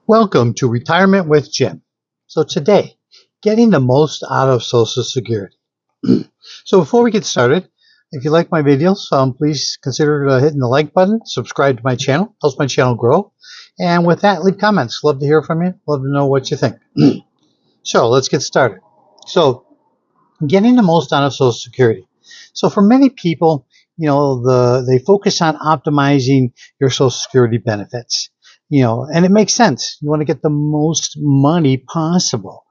Welcome to Retirement with Jim. So today, getting the most out of Social Security. So before we get started, if you like my videos, please consider hitting the like button, subscribe to my channel, helps my channel grow. And with that, leave comments. Love to hear from you. Love to know what you think. So let's get started. So getting the most out of Social Security. So for many people, they focus on optimizing your Social Security benefits. And it makes sense. You want to get the most money possible.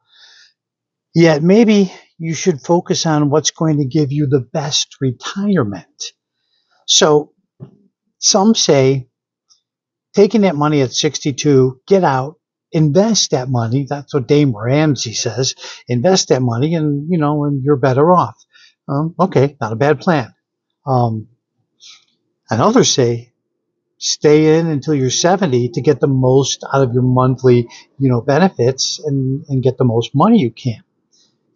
Yet maybe you should focus on what's going to give you the best retirement. So some say taking that money at 62, get out, invest that money. That's what Dave Ramsey says. Invest that money and you're better off. Okay, not a bad plan. And others say stay in until you're 70 to get the most out of your monthly, benefits and get the most money you can.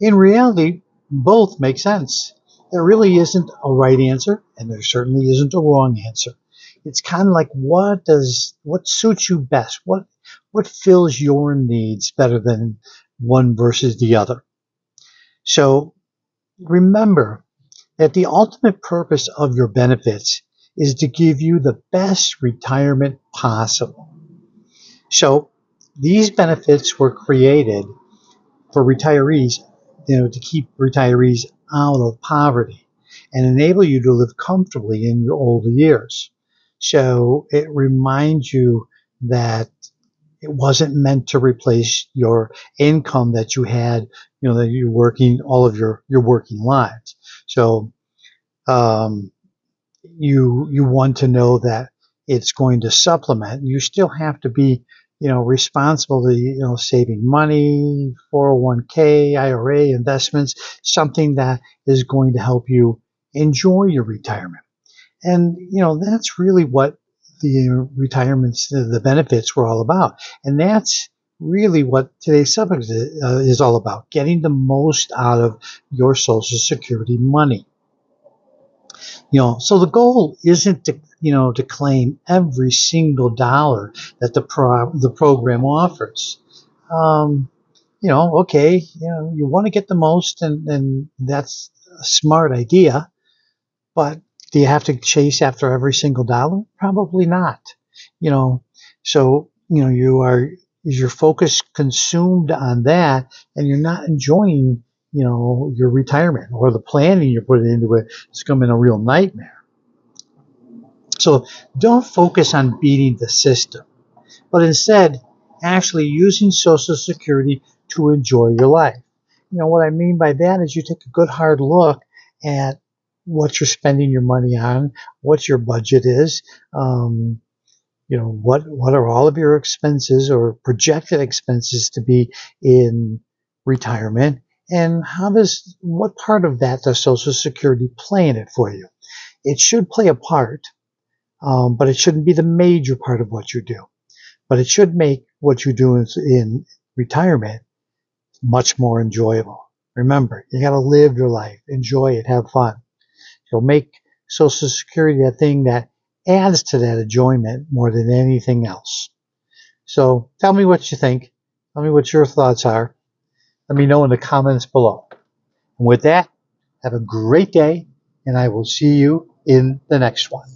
In reality, both make sense. There really isn't a right answer, and there certainly isn't a wrong answer. It's kind of like what suits you best? What fills your needs better than one versus the other? So remember that the ultimate purpose of your benefits is to give you the best retirement possible. So these benefits were created for retirees, to keep retirees out of poverty and enable you to live comfortably in your older years. So it reminds you that it wasn't meant to replace your income that you had, that you're working all of your working lives. So you want to know that it's going to supplement. You still have to be, responsible to, saving money, 401k, IRA, investments, something that is going to help you enjoy your retirement. And, that's really what the retirements, the benefits were all about. And that's really what today's subject is all about, getting the most out of your Social Security money. So the goal isn't to claim every single dollar that the program offers. Okay, you want to get the most, and that's a smart idea, but do you have to chase after every single dollar? Probably not. So is your focus consumed on that, and you're not enjoying your retirement, or the planning you're putting into it is becoming a real nightmare. So don't focus on beating the system, but instead actually using Social Security to enjoy your life. What I mean by that is you take a good hard look at what you're spending your money on, what your budget is, what are all of your expenses or projected expenses to be in retirement, and what part of that does Social Security play in it for you? It should play a part, but it shouldn't be the major part of what you do. But it should make what you do in retirement much more enjoyable. Remember, you got to live your life, enjoy it, have fun. So make Social Security a thing that adds to that enjoyment more than anything else. So tell me what you think. Tell me what your thoughts are. Let me know in the comments below. And with that, have a great day, and I will see you in the next one.